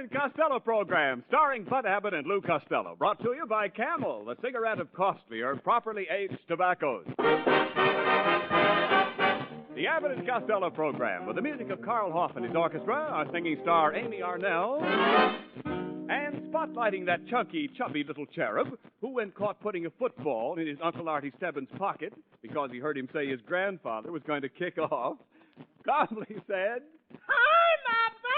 and Costello program, starring Bud Abbott and Lou Costello. Brought to you by Camel, the cigarette of costlier, properly aged tobaccos. The Abbott and Costello program, with the music of Carl Hoff and his orchestra, our singing star Amy Arnell, and spotlighting that chunky, chubby little cherub who, when caught putting a football in his Uncle Artie Stebbins' pocket because he heard him say his grandfather was going to kick off, calmly said, I'm not bad!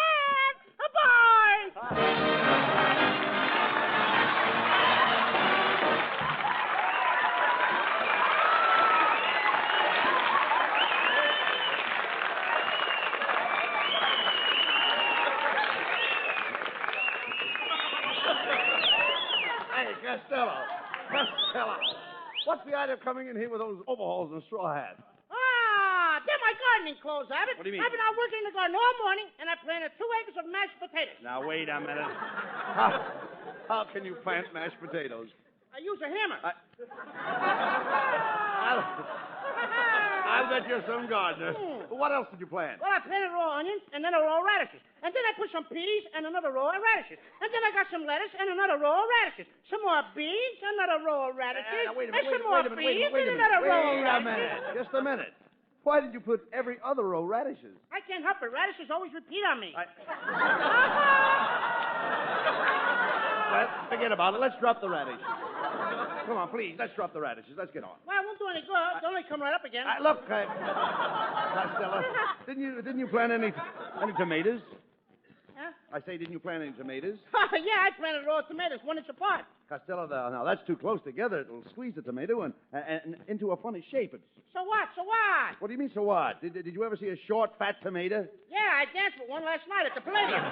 Hey, Costello. What's the idea of coming in here with those overalls and a straw hat? They're my gardening clothes, Abbott. What do you mean? I've been out working in the garden all morning, and I planted 2 acres of mashed potatoes. Now, wait a minute. How can you plant mashed potatoes? I use a hammer. I'll bet you're some gardener. What else did you plant? Well, I planted raw onions and then a row of radishes. And then I put some peas and another row of radishes. And then I got some lettuce and another row of radishes. Some more beans, another row of radishes. Wait a and some more peas and another row of radishes. Just a minute. Why did you put every other row radishes? I can't help it. Radishes always repeat on me. Well, forget about it. Let's drop the radishes. Come on, please. Let's drop the radishes. Let's get on. Well, it won't do any good. They'll only come right up again. Look, Costello, didn't you plant any tomatoes? Huh? I say, didn't you plant any tomatoes? Yeah, I planted a row of tomatoes, 1 inch apart. Costello, now that's too close together. It'll squeeze the tomato and into a funny shape. So what? What do you mean, so what? Did you ever see a short, fat tomato? Yeah, I danced with one last night at the Palladium.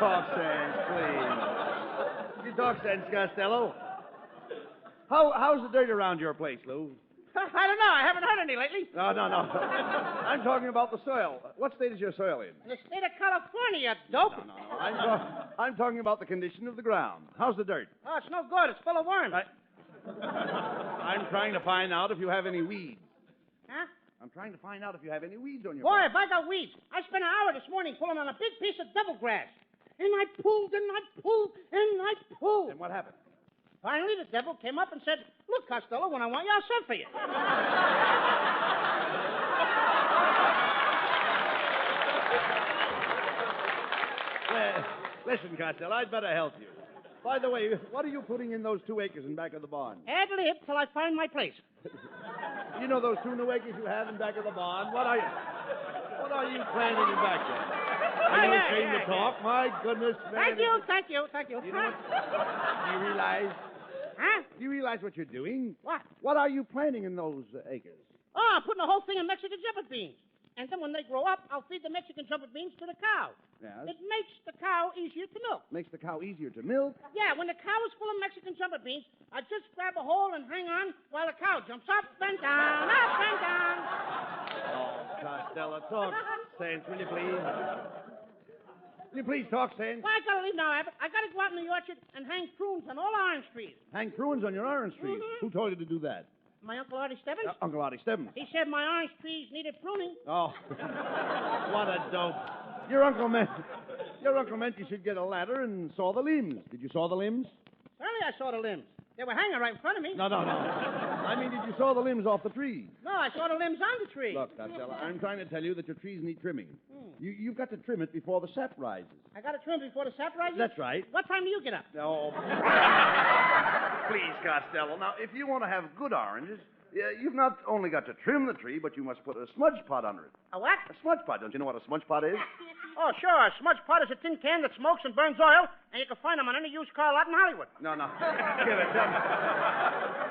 Talk sense, please. You talk sense, Costello. How's the dirt around your place, Lou? I don't know. I haven't heard any lately. No. I'm talking about the soil. What state is your soil in? The state of California, dope. No. I'm talking about the condition of the ground. How's the dirt? Oh, it's no good. It's full of worms. I'm trying to find out if you have any weeds. Huh? I'm trying to find out if you have any weeds on your Boy, farm. if I got weeds. I spent an hour this morning pulling on a big piece of devil grass. And I pulled, and I pulled, and I pulled. And what happened? Finally, the devil came up and said, "Look, Costello, when I want you, I'll send for you." Well, listen, Costello, I'd better help you. By the way, what are you putting in those 2 acres in back of the barn? Ad lib till I find my place. You know those 2 new acres you have in back of the barn? What are you planting in back there? Are you ashamed to talk? My goodness, man. Thank you. You know what? Do you realize? Huh? Do you realize what you're doing? What? What are you planting in those acres? Oh, I'm putting the whole thing in Mexican jumper beans. And then when they grow up, I'll feed the Mexican jumper beans to the cow. Yes. It makes the cow easier to milk. Makes the cow easier to milk. Yeah, when the cow is full of Mexican jumper beans, I just grab a hole and hang on while the cow jumps up and down, up and down. Oh, Costello, talk sense, will you please? Will you please talk sense? Well, I gotta leave now, Abbott. I gotta go out in the orchard and hang prunes on all orange trees. Hang prunes on your orange trees. Mhm. Who told you to do that? My Uncle Artie Stebbins? Uncle Artie Stebbins. He said my orange trees needed pruning. Oh, what a dope. Your uncle meant you should get a ladder and saw the limbs. Did you saw the limbs? Certainly I saw the limbs. They were hanging right in front of me. No. I mean, did you saw the limbs off the tree? No, I saw the limbs on the tree. Look, Costello, I'm trying to tell you that your trees need trimming. Hmm. You've got to trim it before the sap rises. I gotta trim before the sap rises? That's right. What time do you get up? No. Please, Costello. Now, if you want to have good oranges, you've not only got to trim the tree, but you must put a smudge pot under it. A what? A smudge pot. Don't you know what a smudge pot is? Oh, sure. A smudge pot is a tin can that smokes and burns oil, and you can find them on any used car lot in Hollywood. No. Give it.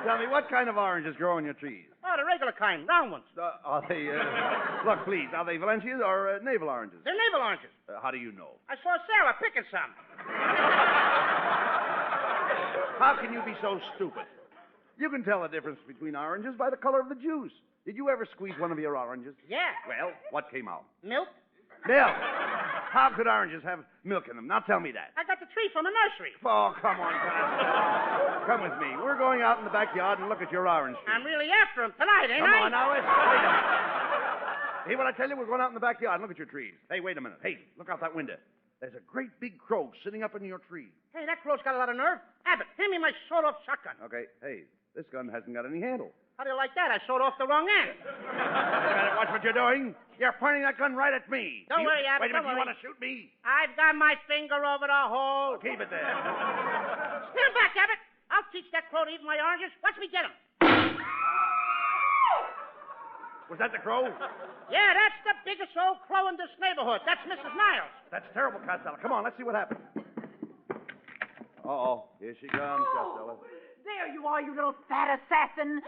Tell me, what kind of oranges grow on your trees? Oh, the regular kind, round ones. Are they, look, please, are they Valencias or navel oranges? They're navel oranges. How do you know? I saw Sarah picking some. How can you be so stupid? You can tell the difference between oranges by the color of the juice. Did you ever squeeze one of your oranges? Yeah. Well, what came out? Milk? Milk. How could oranges have milk in them? Now tell me that. I got the tree from the nursery. Oh, come on, Costello. Come with me. We're going out in the backyard and look at your orange tree. I'm really after him tonight, ain't Come I? on, now, wait a minute. Hear what I tell you? We're going out in the backyard and look at your trees. Hey, wait a minute. Hey, look out that window. There's a great big crow sitting up in your tree. Hey, that crow's got a lot of nerve. Abbott, hand me my sawed-off shotgun. Okay, hey, this gun hasn't got any handle. How do you like that? I sawed off the wrong end. Watch what you're doing. You're pointing that gun right at me. Don't worry, Abbott. Wait a minute, don't you worry. want to shoot me? I've got my finger over the hole. Keep it there. Stand back, Abbott. I'll teach that crow to eat my oranges. Watch me get him. Was that the crow? Yeah, that's the biggest old crow in this neighborhood. That's Mrs. Niles. That's terrible, Costello. Come on, let's see what happened. Uh-oh. Here she comes, Costello. There you are, you little fat assassin.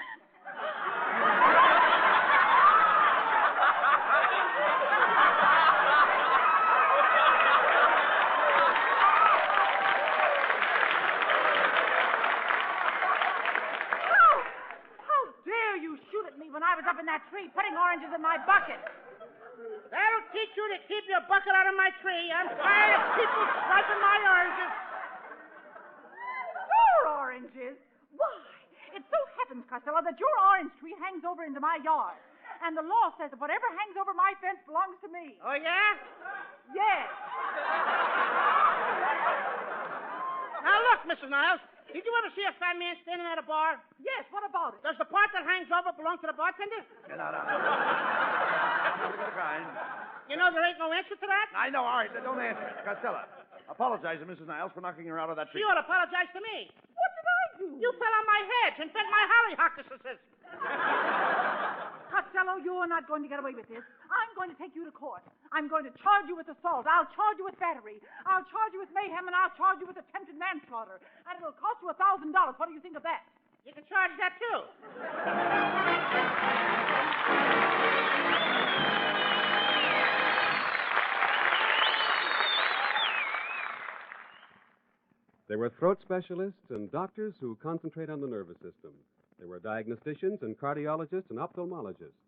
How dare you shoot at me when I was up in that tree putting oranges in my bucket? That'll teach you to keep your bucket out of my tree. I'm tired of people swiping my oranges. Your oranges? Why? It so happens, Costello, that your orange tree hangs over into my yard. And the law says that whatever hangs over my fence belongs to me. Oh, yeah? Yes. Now, look, Mrs. Niles. Did you ever see a fat man standing at a bar? Yes, what about it? Does the part that hangs over belong to the bartender? No. Look at the kind. You know there ain't no answer to that? I know. All right, don't answer it. Costello, apologize to Mrs. Niles for knocking her out of that tree. She ought to apologize to me. What did I do? You fell on my hedge and fed my hollyhockuses. Costello, you are not going to get away with this. I'm going to take you to court. I'm going to charge you with assault. I'll charge you with battery. I'll charge you with mayhem, and I'll charge you with attempted manslaughter. And it'll cost you $1,000. What do you think of that? You can charge that, too. There were throat specialists and doctors who concentrate on the nervous system. There were diagnosticians and cardiologists and ophthalmologists.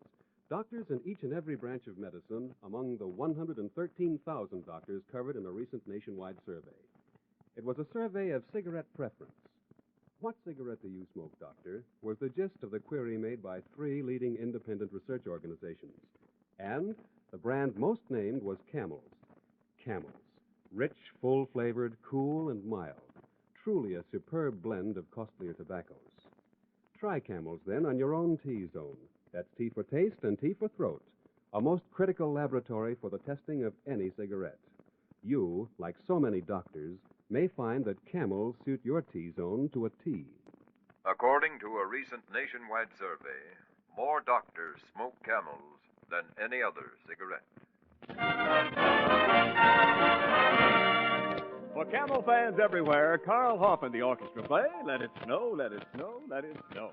Doctors in each and every branch of medicine among the 113,000 doctors covered in a recent nationwide survey. It was a survey of cigarette preference. What cigarette do you smoke, doctor? Was the gist of the query made by 3 leading independent research organizations. And the brand most named was Camels. Camels. Rich, full-flavored, cool, and mild. Truly a superb blend of costlier tobaccos. Try Camels, then, on your own T-zone. That's T for taste and T for throat. A most critical laboratory for the testing of any cigarette. You, like so many doctors, may find that Camels suit your T-zone to a T. According to a recent nationwide survey, more doctors smoke Camels than any other cigarette. For Camel fans everywhere, Carl Hoff and the orchestra play Let It Snow, Let It Snow, Let It Snow.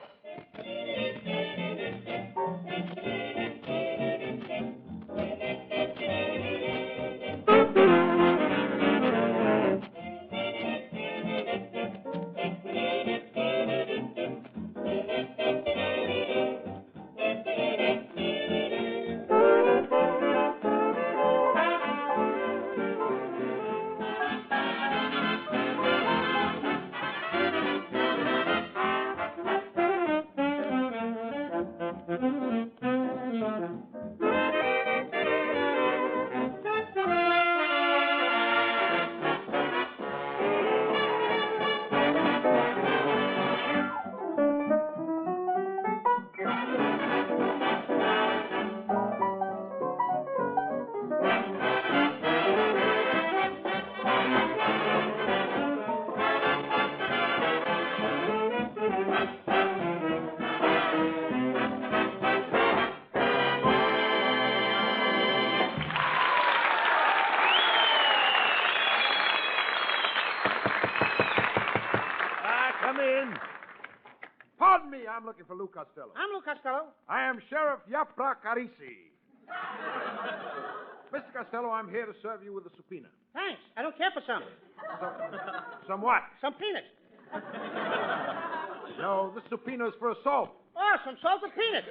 Come in. Pardon me, I'm looking for Lou Costello. I'm Lou Costello. I am Sheriff Yapra Carisi. Mr. Costello, I'm here to serve you with a subpoena. Thanks. I don't care for some. Some what? Some peanuts. No, this subpoena is for assault. Oh, some salted peanuts.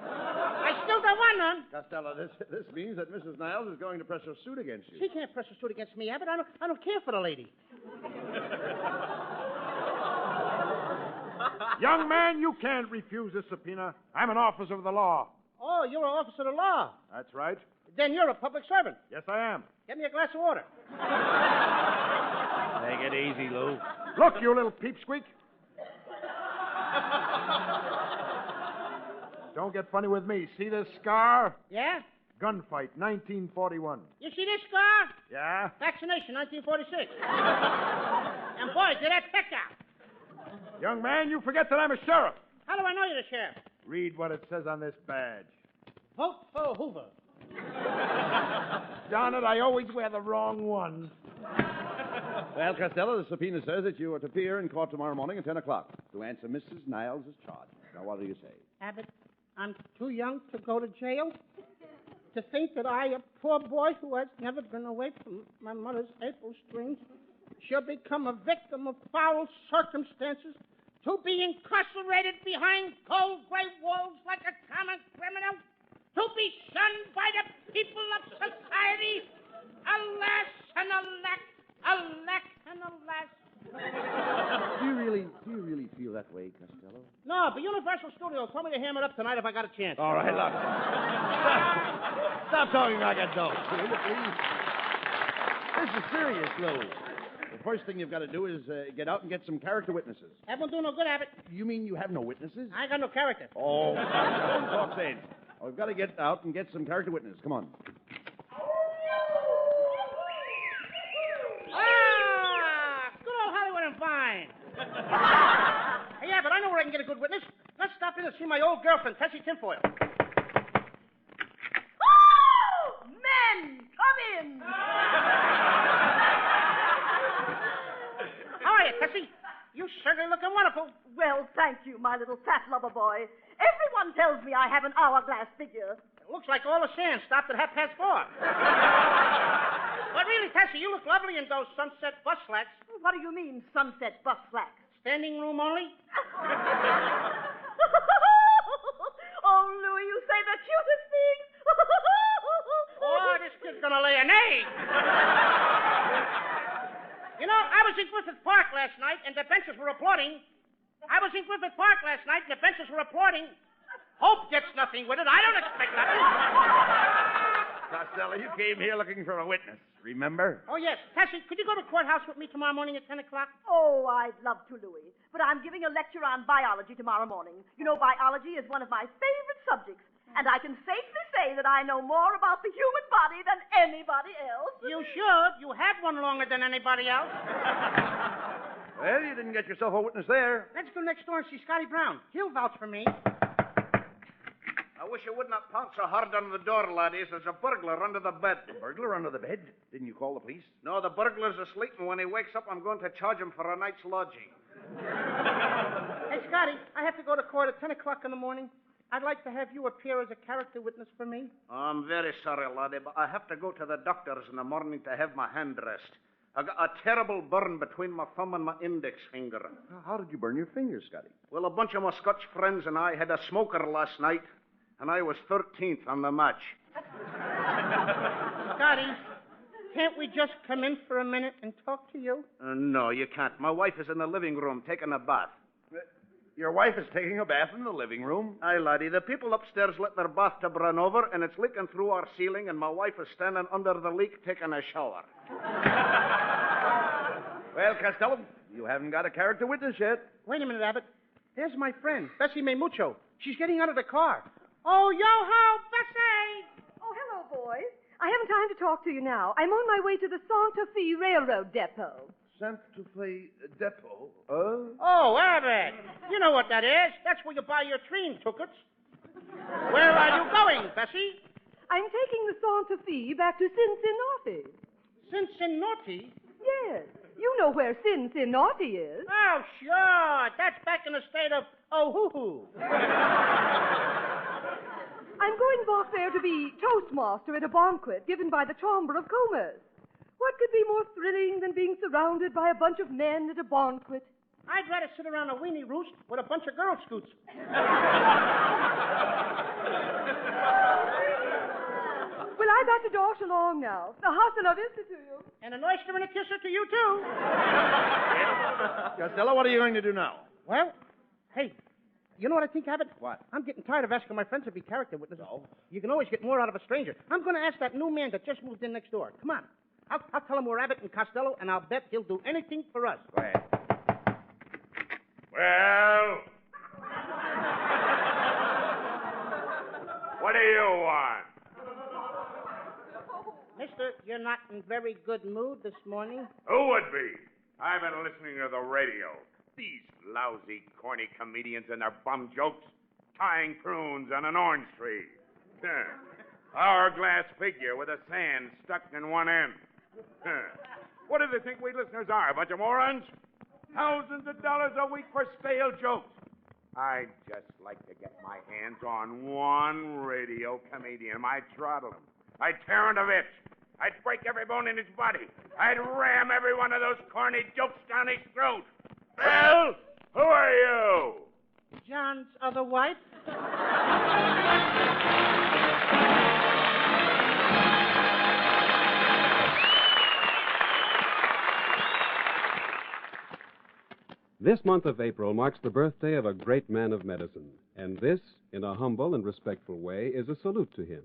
I still don't want none. Costello, this means that Mrs. Niles is going to press her suit against you. She can't press a suit against me, Abbott. I don't care for the lady. Young man, you can't refuse this subpoena. I'm an officer of the law. Oh, you're an officer of the law. That's right. Then you're a public servant. Yes, I am. Get me a glass of water. Take it easy, Lou. Look, you little peepsqueak. Don't get funny with me. See this scar? Yeah? Gunfight, 1941. You see this scar? Yeah? Vaccination, 1946. And boy, did that pick out. Young man, you forget that I'm a sheriff. How do I know you're the sheriff? Read what it says on this badge. Vote for Hoover. Darn it, I always wear the wrong one. Well, Costello, the subpoena says that you are to appear in court tomorrow morning at 10 o'clock to answer Mrs. Niles' charge. Now, what do you say? Abbott, I'm too young to go to jail. To think that I, a poor boy who has never been away from my mother's April strings, shall become a victim of foul circumstances, to be incarcerated behind cold gray walls like a common criminal, to be shunned by the people of society. Alas and alack, alack and alas. Do you really feel that way, Costello? No, but Universal Studios told me to ham it up tonight if I got a chance. All right, look. Stop talking like a dog. Please. This is serious, Lou. The first thing you've got to do is get out and get some character witnesses. That won't do no good, Abbott. You mean you have no witnesses? I ain't got no character. Oh, don't talk sense. Oh, we've got to get out and get some character witnesses. Come on. Good old Hollywood and Vine. Hey, yeah, but I know where I can get a good witness. Let's stop in and see my old girlfriend, Tessie Tinfoil. Oh! Men, come in! How are you, Tessie? You certainly looking wonderful. Well, thank you, my little fat lover boy. Everyone tells me I have an hourglass figure. It looks like all the sand stopped at 4:30. But really, Tessie, you look lovely in those sunset bus slacks. What do you mean, sunset bus slacks? Standing room only? Oh, Louis, you say the cutest things. Oh, this kid's gonna lay an egg. You know, I was in Griffith Park last night, and the benches were applauding. Hope gets nothing with it. I don't expect nothing. Costello, you came here looking for a witness, remember? Oh, yes. Tessie, could you go to courthouse with me tomorrow morning at 10 o'clock? Oh, I'd love to, Louis. But I'm giving a lecture on biology tomorrow morning. You know, biology is one of my favorite subjects. And I can safely say that I know more about the human body than anybody else. You should. You had one longer than anybody else. Well, you didn't get yourself a witness there. Let's go next door and see Scotty Brown. He'll vouch for me. I wish you wouldn't have pounced so hard on the door, laddies. There's a burglar under the bed. A burglar under the bed? Didn't you call the police? No, the burglar's asleep, and when he wakes up, I'm going to charge him for a night's lodging. Hey, Scotty, I have to go to court at 10 o'clock in the morning. I'd like to have you appear as a character witness for me. I'm very sorry, laddie, but I have to go to the doctor's in the morning to have my hand dressed. I got a terrible burn between my thumb and my index finger. How did you burn your fingers, Scotty? Well, a bunch of my Scotch friends and I had a smoker last night, and I was 13th on the match. Scotty, can't we just come in for a minute and talk to you? No, you can't. My wife is in the living room taking a bath. Your wife is taking a bath in the living room? Aye, laddie. The people upstairs let their bathtub run over, and it's leaking through our ceiling, and my wife is standing under the leak taking a shower. Well, Costello, you haven't got a character witness yet. Wait a minute, Abbott. There's my friend, Bessie May Mucho. She's getting out of the car. Oh, yo-ho, Bessie! Oh, hello, boys. I haven't time to talk to you now. I'm on my way to the Santa Fe Railroad Depot. Santa Fe Depot? Oh, Abbott. You know what that is. That's where you buy your train tickets. Where are you going, Bessie? I'm taking the Santa Fe back to Cincinnati. Cincinnati? Yes. You know where Cincinnati is. Oh, sure. That's back in the state of Oh-hoo-hoo. I'm going back there to be Toastmaster at a banquet given by the Chamber of Commerce. What could be more thrilling than being surrounded by a bunch of men at a banquet? I'd rather sit around a weenie roost with a bunch of Girl Scouts. Well, I got to dash along now. The hustle of it to you. And an oyster and a kisser to you, too. Costello, what are you going to do now? Well, hey, you know what I think, Abbott? What? I'm getting tired of asking my friends to be character witnesses. So? You can always get more out of a stranger. I'm going to ask that new man that just moved in next door. Come on. I'll tell him we're Abbott and Costello, and I'll bet he'll do anything for us. Go ahead. Well? What do you want? Mister, you're not in very good mood this morning. Who would be? I've been listening to the radio. These lousy, corny comedians and their bum jokes. Tying prunes on an orange tree. Hourglass figure with a sand stuck in one end. What do they think we listeners are, a bunch of morons? Thousands of dollars a week for stale jokes. I'd just like to get my hands on one radio comedian. I'd throttle him. I'd tear him to bits. I'd break every bone in his body. I'd ram every one of those corny jokes down his throat. Well, who are you? John's other wife. This month of April marks the birthday of a great man of medicine, and this, in a humble and respectful way, is a salute to him.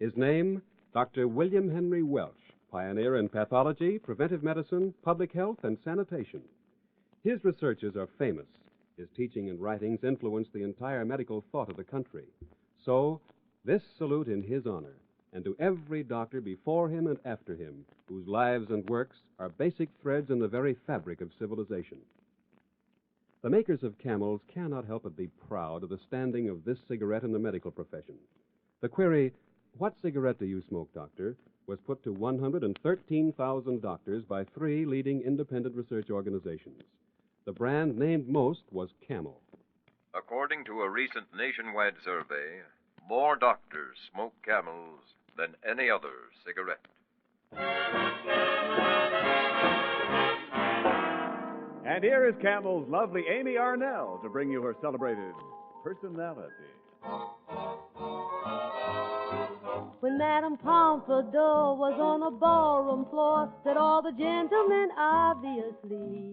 His name, Dr. William Henry Welch, pioneer in pathology, preventive medicine, public health, and sanitation. His researches are famous. His teaching and writings influence the entire medical thought of the country. So, this salute in his honor, and to every doctor before him and after him, whose lives and works are basic threads in the very fabric of civilization. The makers of Camels cannot help but be proud of the standing of this cigarette in the medical profession. The query, "What cigarette do you smoke, doctor?" was put to 113,000 doctors by 3 leading independent research organizations. The brand named most was Camel. According to a recent nationwide survey, more doctors smoke Camels than any other cigarette. And here is Camel's lovely Amy Arnell to bring you her celebrated personality. When Madame Pompadour was on the ballroom floor, said all the gentlemen obviously,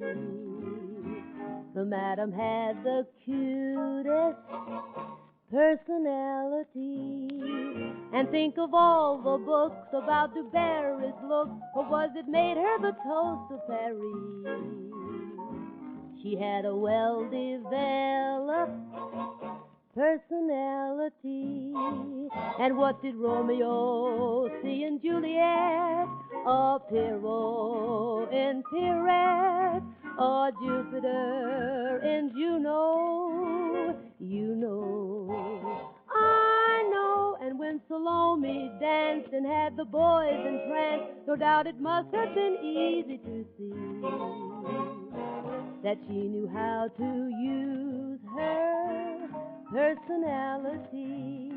the Madame had the cutest personality. And think of all the books about Du Barry's look, or was it made her the toast of Paris? She had a well-developed personality. And what did Romeo see in Juliet, or Pierrot in Pierrette, or Jupiter in Juno? You know, I know. And when Salome danced and had the boys entranced, no doubt it must have been easy to see that she knew how to use her personality.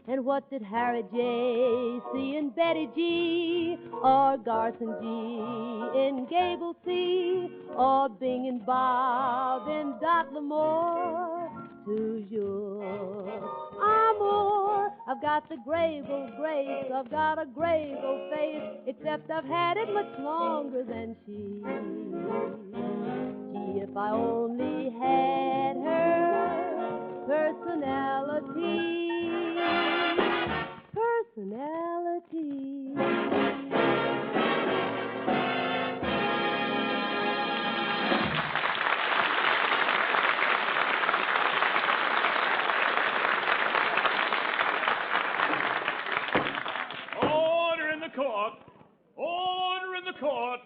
And what did Harry J. see in Betty G, or Garson G in Gable C, or Bing and Bob in Dot Lamore? Toujours amour. I've got the grave old grace, I've got a grave old face, except I've had it much longer than she. Gee, if I only had her personality. Order in the court. Order in the court.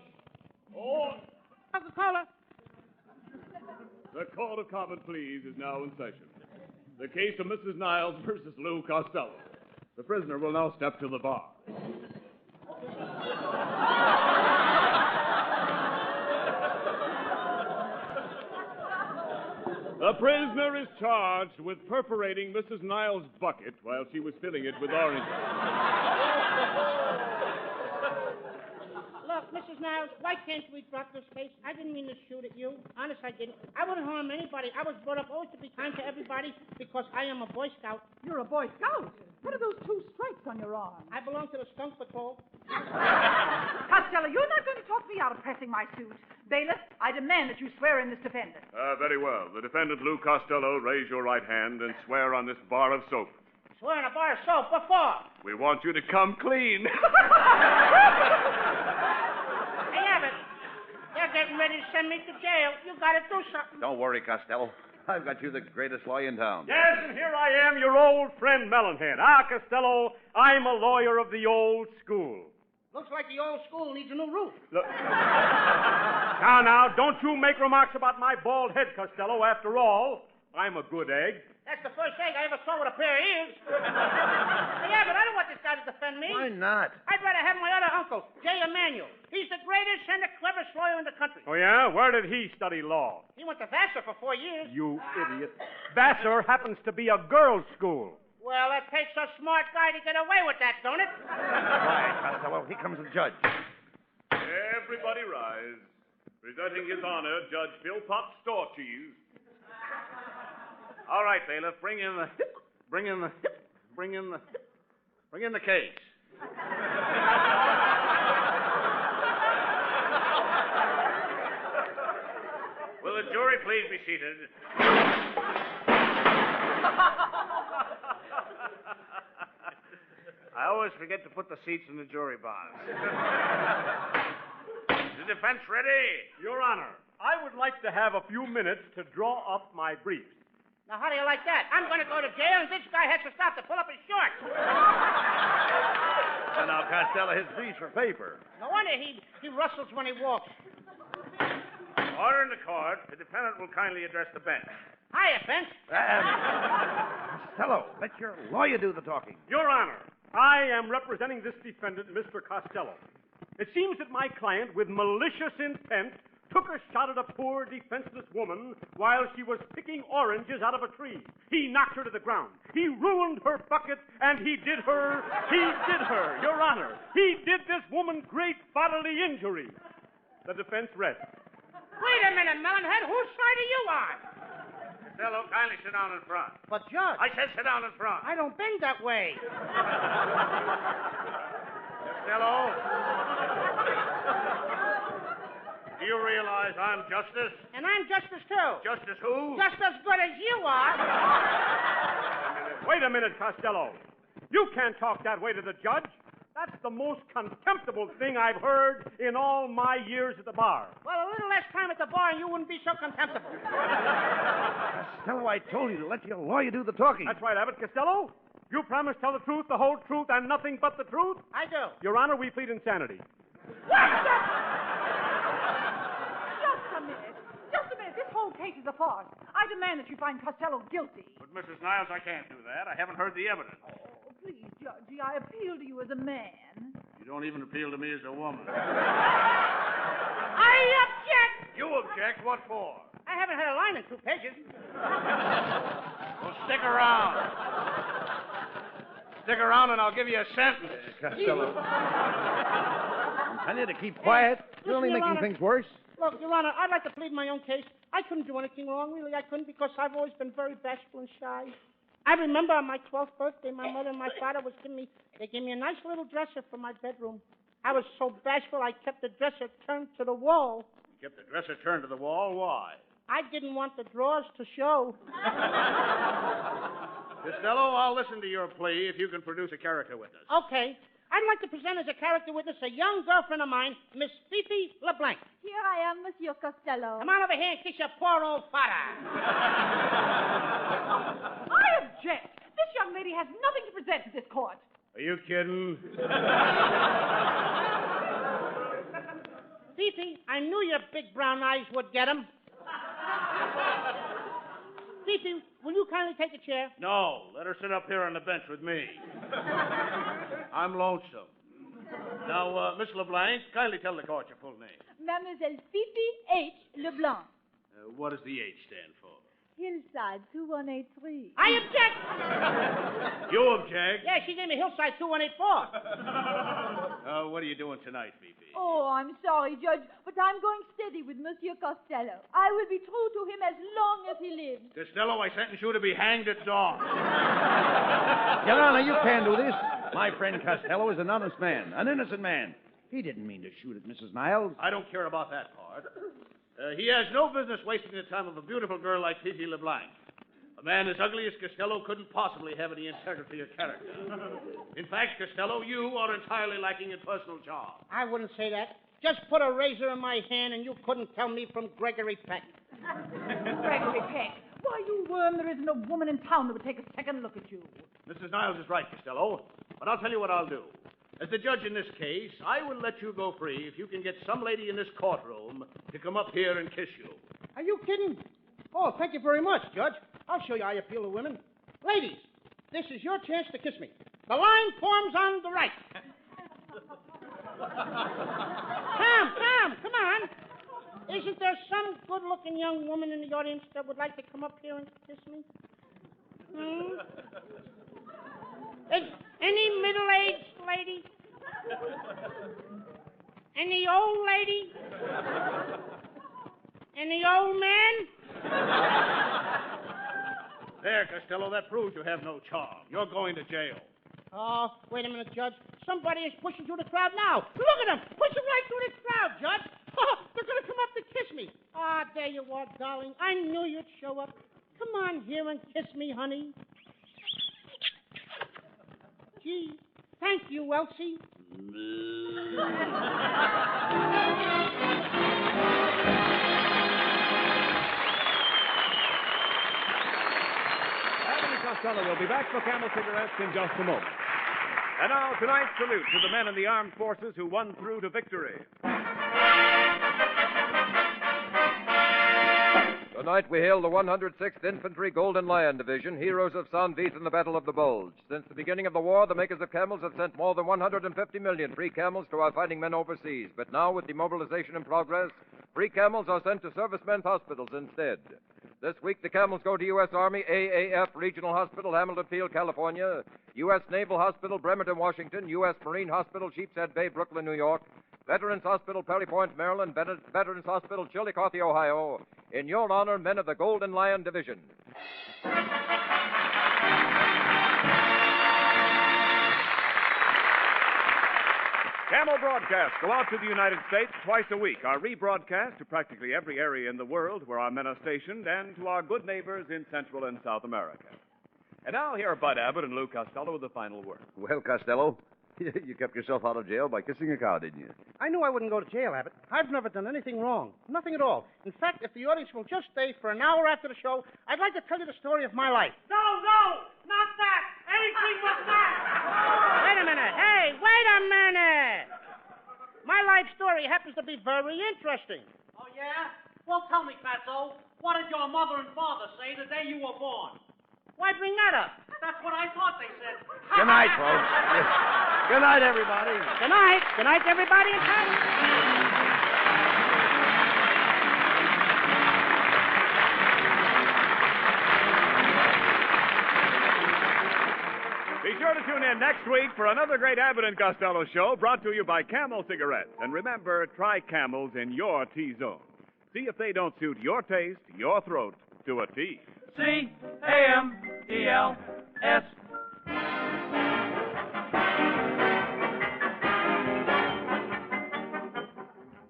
Coca-Cola. The Court of Common Pleas is now in session. The case of Mrs. Niles versus Lou Costello. The prisoner will now step to the bar. The prisoner is charged with perforating Mrs. Niles' bucket while she was filling it with oranges. Look, Mrs. Niles, why can't we drop this case? I didn't mean to shoot at you. Honest, I didn't. I wouldn't harm anybody. I was brought up always to be kind to everybody because I am a Boy Scout. You're a Boy Scout? What are those 2 stripes on your arm? I belong to the Skunk Patrol. Costello, you're not going to talk me out of pressing my suit. Bailiff, I demand that you swear in this defendant. Very well. The defendant, Lou Costello, raise your right hand and swear on this bar of soap. Swear in a bar of soap. What for? We want you to come clean. Hey, Abbott, they're getting ready to send me to jail. You got to do something. Don't worry, Costello. I've got you the greatest lawyer in town. Yes, and here I am, your old friend Melonhead. Costello, I'm a lawyer of the old school. Looks like the old school needs a new roof. Look. Now, don't you make remarks about my bald head, Costello. After all, I'm a good egg. That's the first egg I ever saw with a pair of ears. Hey, Abbott, I don't want this guy to defend me. Why not? I'd rather have my other uncle, J. Emanuel. He's the greatest and the cleverest lawyer in the country. Oh, yeah? Where did he study law? He went to Vassar for 4 years. You idiot. Vassar happens to be a girls' school. Well, that takes a smart guy to get away with that, don't it? Quiet, Costello. Here comes the judge. Everybody rise. Presenting His Honor, Judge Philpott Storecheese. All right, bailiff, bring in the case. Will the jury please be seated? I always forget to put the seats in the jury box. Is the defense ready? Your Honor, I would like to have a few minutes to draw up my briefs. Now, how do you like that? I'm going to go to jail, and this guy has to stop to pull up his shorts. And now, Costello, his briefs for paper. No wonder he rustles when he walks. Order in the court. The defendant will kindly address the bench. Hiya, bench. Costello, let your lawyer do the talking. Your Honor, I am representing this defendant, Mr. Costello. It seems that my client, with malicious intent, took a shot at a poor, defenseless woman while she was picking oranges out of a tree. He knocked her to the ground. He ruined her bucket, and he did her, Your Honor. He did this woman great bodily injury. The defense rests. Wait a minute, Melonhead. Whose side are you on? Costello, kindly sit down in front. But, Judge. I said sit down in front. I don't bend that way. Costello. Do you realize I'm justice? And I'm justice, too. Justice who? Just as good as you are. Wait a minute, Costello. You can't talk that way to the judge. That's the most contemptible thing I've heard in all my years at the bar. Well, a little less time at the bar and you wouldn't be so contemptible. Costello, I told you to let your lawyer do the talking. That's right, Abbott. Costello, you promise to tell the truth, the whole truth, and nothing but the truth? I do. Your Honor, we plead insanity. Just a minute. This whole case is a farce. I demand that you find Costello guilty. But, Mrs. Niles, I can't do that. I haven't heard the evidence. Oh, please, Judgy, I appeal to you as a man. You don't even appeal to me as a woman. I object! You object? What for? I haven't had a line in 2 pages. Well, stick around. Stick around and I'll give you a sentence. Costello. I'm telling you to keep quiet. You're only Your making Honor. things worse. Look, Your Honor, I'd like to plead my own case. I couldn't do anything wrong, really. I couldn't because I've always been very bashful and shy. I remember on my 12th birthday, my mother and my father they gave me a nice little dresser for my bedroom. I was so bashful, I kept the dresser turned to the wall. You kept the dresser turned to the wall? Why? I didn't want the drawers to show. Costello, I'll listen to your plea if you can produce a character witness. Okay. I'd like to present as a character witness a young girlfriend of mine, Miss Fifi LeBlanc. Here I am, Monsieur Costello. Come on over here and kiss your poor old father. I object. This young lady has nothing to present to this court. Are you kidding? Fifi, I knew your big brown eyes would get him. Fifi, will you kindly take a chair? No, let her sit up here on the bench with me. I'm lonesome. Now, Miss LeBlanc, kindly tell the court your full name. Mademoiselle Fifi H. Leblanc. What does the H stand for? Hillside 2183. I object! You object? Yeah, she gave me Hillside 2184. What are you doing tonight, Fifi? Oh, I'm sorry, Judge, but I'm going steady with Monsieur Costello. I will be true to him as long as he lives. Costello, I sentence you to be hanged at dawn. Your Honor, you can't do this. My friend Costello is an honest man, an innocent man. He didn't mean to shoot at Mrs. Niles. I don't care about that part. He has no business wasting the time of a beautiful girl like Fifi LeBlanc. man as ugly as Costello couldn't possibly have any integrity or character. In fact, Costello, you are entirely lacking in personal charm. I wouldn't say that. Just put a razor in my hand and you couldn't tell me from Gregory Peck. Gregory Peck. Why, you worm, there isn't a woman in town that would take a second look at you. Mrs. Niles is right, Costello. But I'll tell you what I'll do. As the judge in this case, I will let you go free if you can get some lady in this courtroom to come up here and kiss you. Are you kidding? Oh, thank you very much, Judge. I'll show you how you appeal to women. Ladies, this is your chance to kiss me. The line forms on the right. Tom, come on. Isn't there some good-looking young woman in the audience that would like to come up here and kiss me? Any middle-aged lady? Any old lady? Any old man? There, Costello, that proves you have no charm. You're going to jail. Oh, wait a minute, Judge. Somebody is pushing through the crowd now. Look at them. Pushing right through the crowd, Judge. Oh, they're going to come up to kiss me. Ah, there you are, darling. I knew you'd show up. Come on here and kiss me, honey. Gee, thank you, Elsie. Abbott and Costello will be back for Camel Cigarettes in just a moment. And now, tonight's salute to the men in the armed forces who won through to victory. Tonight we hail the 106th Infantry Golden Lion Division, heroes of San Vith in the Battle of the Bulge. Since the beginning of the war, the makers of camels have sent more than 150 million free camels to our fighting men overseas. But now, with demobilization in progress, free camels are sent to servicemen's hospitals instead. This week, the camels go to U.S. Army AAF Regional Hospital, Hamilton Field, California, U.S. Naval Hospital, Bremerton, Washington, U.S. Marine Hospital, Sheepshead Bay, Brooklyn, New York, Veterans Hospital, Perry Point, Maryland, Veterans Hospital, Chillicothe, Ohio. In your honor, men of the Golden Lion Division. Camel broadcasts go out to the United States twice a week. Our rebroadcast to practically every area in the world where our men are stationed and to our good neighbors in Central and South America. And now here are Bud Abbott and Lou Costello with the final word. Well, Costello, you kept yourself out of jail by kissing a cow, didn't you? I knew I wouldn't go to jail, Abbott. I've never done anything wrong. Nothing at all. In fact, if the audience will just stay for an hour after the show, I'd like to tell you the story of my life. No, not that. Anything but that. Wait a minute. Hey, wait a minute. My life story happens to be very interesting. Oh, yeah? Well, tell me, Fatso, what did your mother and father say the day you were born? Why bring that up? That's what I thought they said. Good night, folks. Good night, everybody. Good night. Good night, everybody in town. Be sure to tune in next week for another great Abbott and Costello show brought to you by Camel Cigarettes. And remember, try Camels in your T-zone. See if they don't suit your taste, your throat, to a T. C-A-M-E-L-S.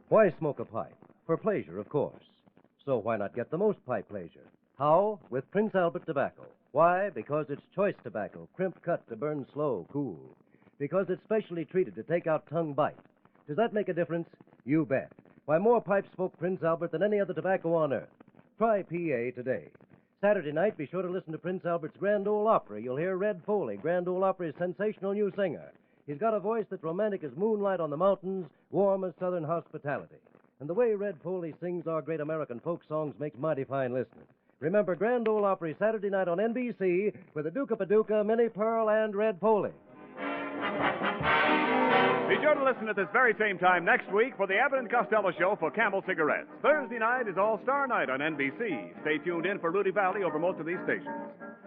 Why smoke a pipe? For pleasure, of course. So why not get the most pipe pleasure? How? With Prince Albert tobacco. Why? Because it's choice tobacco, crimp cut to burn slow, cool. Because it's specially treated to take out tongue bite. Does that make a difference? You bet. Why, more pipes smoke Prince Albert than any other tobacco on earth. Try PA today. Saturday night, be sure to listen to Prince Albert's Grand Ole Opry. You'll hear Red Foley, Grand Ole Opry's sensational new singer. He's got a voice that's romantic as moonlight on the mountains, warm as southern hospitality. And the way Red Foley sings our great American folk songs makes mighty fine listening. Remember Grand Ole Opry Saturday night on NBC with the Duke of Paducah, Minnie Pearl, and Red Foley. Be sure to listen at this very same time next week for the Abbott and Costello Show for Camel Cigarettes. Thursday night is All-Star Night on NBC. Stay tuned in for Rudy Valley over most of these stations.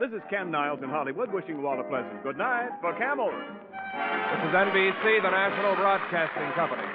This is Ken Niles in Hollywood wishing you all a pleasant good night for Camel. This is NBC, the National Broadcasting Company.